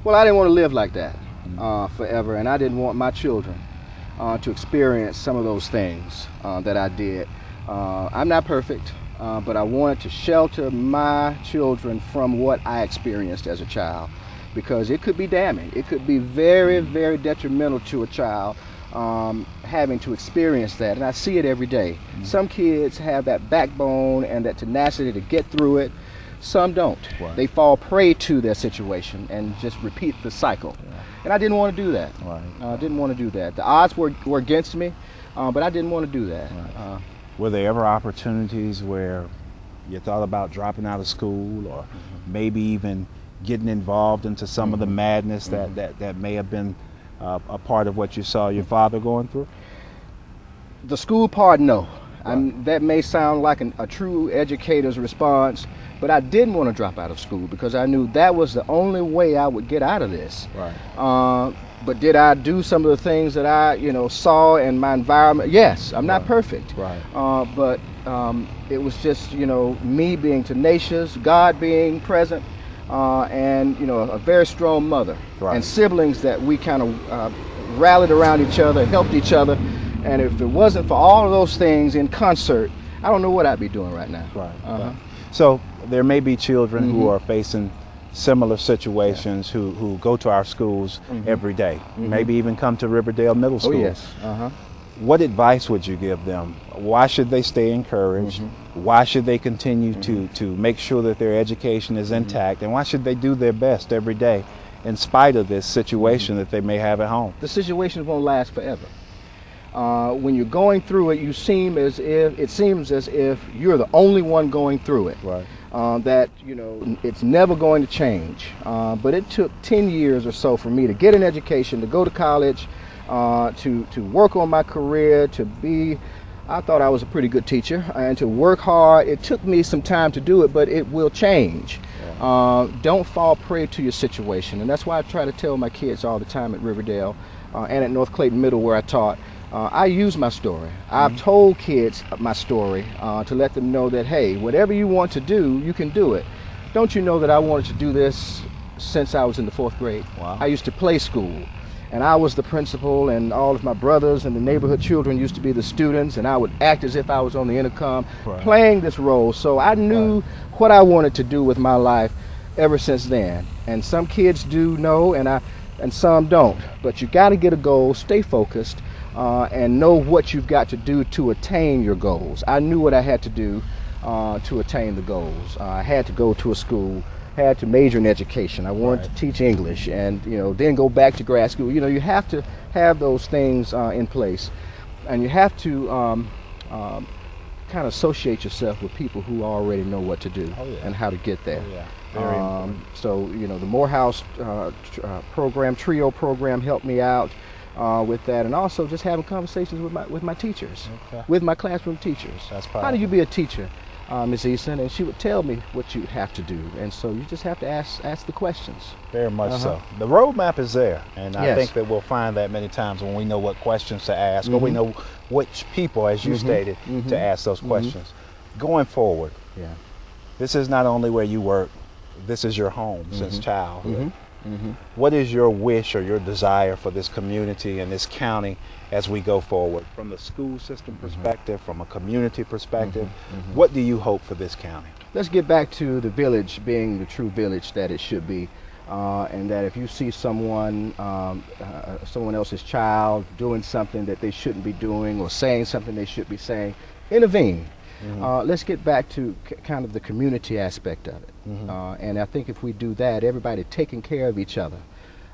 Well, I didn't want to live like that forever, and I didn't want my children to experience some of those things that I did. I'm not perfect, but I wanted to shelter my children from what I experienced as a child, because it could be damning. It could be very, very detrimental to a child having to experience that, and I see it every day. Some kids have that backbone and that tenacity to get through it. Some don't. Right. They fall prey to their situation and just repeat the cycle. Yeah. And I didn't want to do that. Right. I didn't want to do that. The odds were against me, but I didn't want to do that. Right. Were there ever opportunities where you thought about dropping out of school, or maybe even getting involved into some of the madness that may have been a part of what you saw your father going through? The school part, no. That may sound like a true educator's response, but I didn't want to drop out of school because I knew that was the only way I would get out of this. Right. But did I do some of the things that I, saw in my environment? Yes, I'm not perfect. Right. But it was just, me being tenacious, God being present, and a very strong mother, and siblings that we kind of rallied around each other, helped each other. And if it wasn't for all of those things in concert, I don't know what I'd be doing right now. Right. So there may be children who are facing similar situations who go to our schools every day, maybe even come to Riverdale Middle School. Oh, yes. What advice would you give them? Why should they stay encouraged? Why should they continue to make sure that their education is intact? And why should they do their best every day in spite of this situation that they may have at home? The situation won't last forever. When you're going through it, it seems as if you're the only one going through it. Right. That it's never going to change. But it took 10 years or so for me to get an education, to go to college, to work on my career, I thought I was a pretty good teacher, and to work hard. It took me some time to do it, but it will change. Yeah. Don't fall prey to your situation, and that's why I try to tell my kids all the time at Riverdale and at North Clayton Middle, where I taught. I use my story. I've told kids my story to let them know that, hey, whatever you want to do, you can do it. Don't you know that I wanted to do this since I was in the 4th grade? Wow. I used to play school, and I was the principal, and all of my brothers and the neighborhood children used to be the students, and I would act as if I was on the intercom playing this role. So I knew what I wanted to do with my life ever since then. And some kids do know, and some don't. But you got to get a goal, stay focused, and know what you've got to do to attain your goals. I knew what I had to do to attain the goals. I had to go to a school, had to major in education. I wanted to teach English, and then go back to grad school. You have to have those things in place, and you have to kind of associate yourself with people who already know what to do and how to get there. So the Morehouse program, trio program, helped me out with that, and also just having conversations with my teachers, with my classroom teachers. How do you be a teacher, Ms. Eason? And she would tell me what you have to do, and so you just have to ask the questions. Very much so. The roadmap is there, and I think that we'll find that many times when we know what questions to ask, or we know which people, as you stated, to ask those questions. Going forward, this is not only where you work, this is your home since childhood. What is your wish or your desire for this community and this county as we go forward? From the school system perspective, from a community perspective, what do you hope for this county? Let's get back to the village being the true village that it should be, and that if you see someone else's child doing something that they shouldn't be doing, or saying something they should be saying, intervene. Let's get back to kind of the community aspect of it. And I think if we do that, everybody taking care of each other,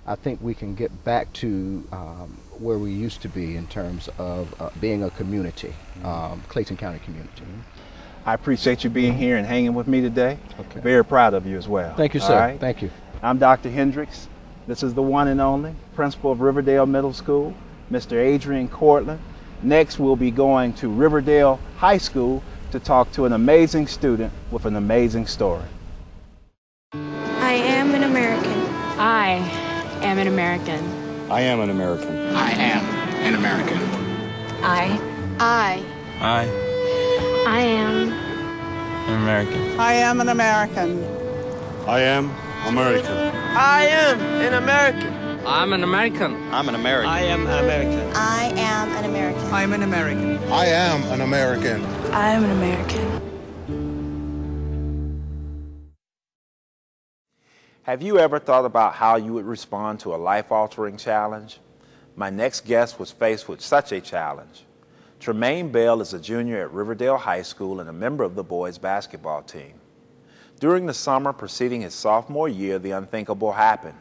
I think we can get back to where we used to be in terms of being a community, Clayton County community. I appreciate you being here and hanging with me today. Very proud of you as well. Thank you, sir. Thank you. I'm Dr. Hendrix. This is the one and only principal of Riverdale Middle School, Mr. Adrian Cortland. Next, we'll be going to Riverdale High School to talk to an amazing student with an amazing story. I am an American. I am an American. I am an American. I am an American. I am an American. I am an American. I am American. I am an American. I'm an American. I'm an American. I am American. I am an American. I'm an American. I am an American. I am an American. Have you ever thought about how you would respond to a life-altering challenge? My next guest was faced with such a challenge. Tremaine Bell is a junior at Riverdale High School and a member of the boys' basketball team. During the summer preceding his sophomore year, the unthinkable happened.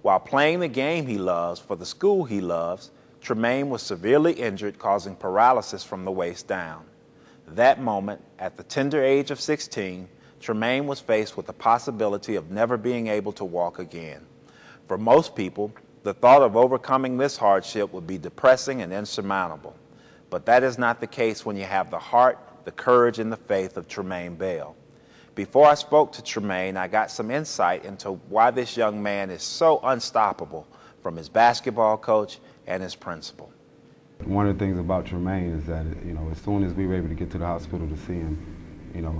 While playing the game he loves for the school he loves, Tremaine was severely injured, causing paralysis from the waist down. That moment, at the tender age of 16, Tremaine was faced with the possibility of never being able to walk again. For most people, the thought of overcoming this hardship would be depressing and insurmountable. But that is not the case when you have the heart, the courage, and the faith of Tremaine Bell. Before I spoke to Tremaine, I got some insight into why this young man is so unstoppable from his basketball coach and his principal. One of the things about Tremaine is that, as soon as we were able to get to the hospital to see him,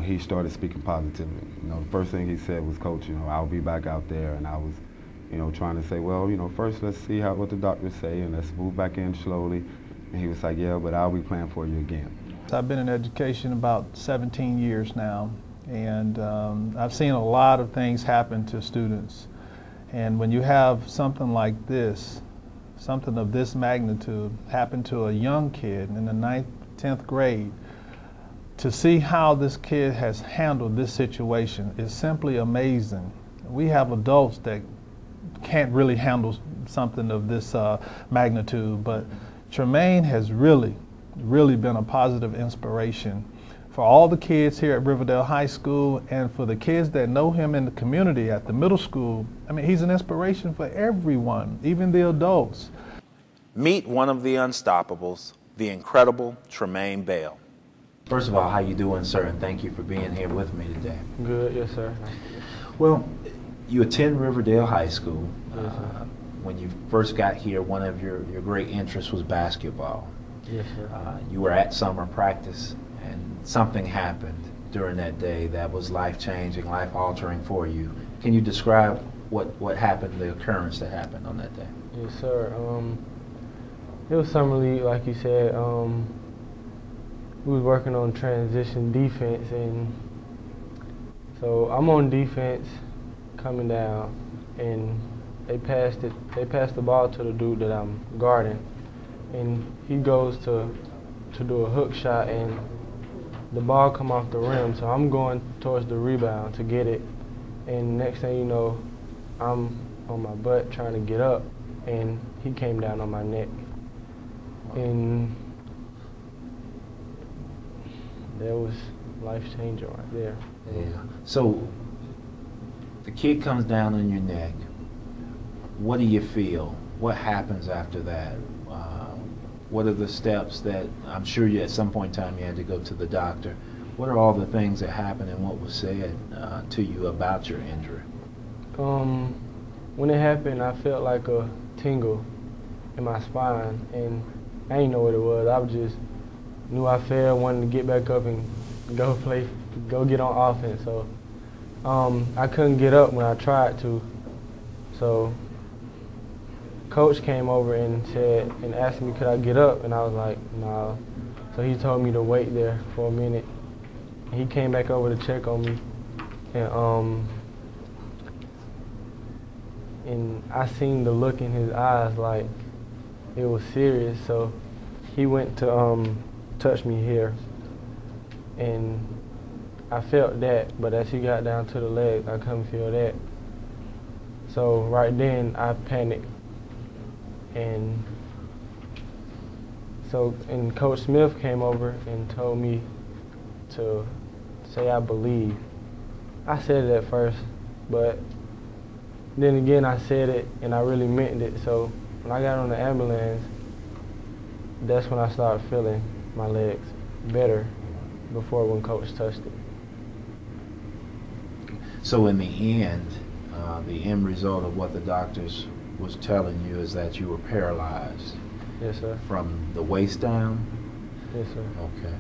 he started speaking positively. The first thing he said was, Coach, I'll be back out there. And I was, trying to say, well, first let's see what the doctors say and let's move back in slowly. And he was like, yeah, but I'll be playing for you again. I've been in education about 17 years now, and I've seen a lot of things happen to students. And when you have something like this, something of this magnitude happen to a young kid in the 9th, 10th grade, to see how this kid has handled this situation is simply amazing. We have adults that can't really handle something of this magnitude, but Tremaine has really been a positive inspiration for all the kids here at Riverdale High School and for the kids that know him in the community at the middle school. I mean, he's an inspiration for everyone, even the adults. Meet one of the unstoppables, the incredible Tremaine Bell. First of all, how you doing, sir? And thank you for being here with me today. Good, yes, sir. Well, you attend Riverdale High School. Yes, sir. When you first got here, one of your great interests was basketball. Yes, sir. You were at summer practice, and something happened during that day that was life-changing, life-altering for you. Can you describe what happened, the occurrence that happened on that day? Yes, sir. It was summer league, like you said. We was working on transition defense, and so I'm on defense coming down, and they passed the ball to the dude that I'm guarding, and he goes to do a hook shot, and the ball come off the rim, so I'm going towards the rebound to get it, and next thing you know, I'm on my butt trying to get up, and he came down on my neck, and that was life-changing right there. Yeah. So the kid comes down on your neck. What do you feel? What happens after that? What are the steps that I'm sure you at some point in time you had to go to the doctor? What are all the things that happened and what was said to you about your injury? When it happened, I felt like a tingle in my spine, and I didn't know what it was. I just knew I fell, wanted to get back up and go get on offense. So I couldn't get up when I tried to. So coach came over and asked me could I get up, and I was like, no. So he told me to wait there for a minute. He came back over to check on me, and I seen the look in his eyes like it was serious. So he went to touch me here, and I felt that, but as he got down to the leg, I couldn't feel that. So right then I panicked, and Coach Smith came over and told me to say I believe. I said it at first, but then again I said it and I really meant it. So when I got on the ambulance, that's when I started feeling my legs better before when Coach touched it. So in the end result of what the doctors was telling you is that you were paralyzed. Yes, sir. From the waist down? Yes, sir. Okay.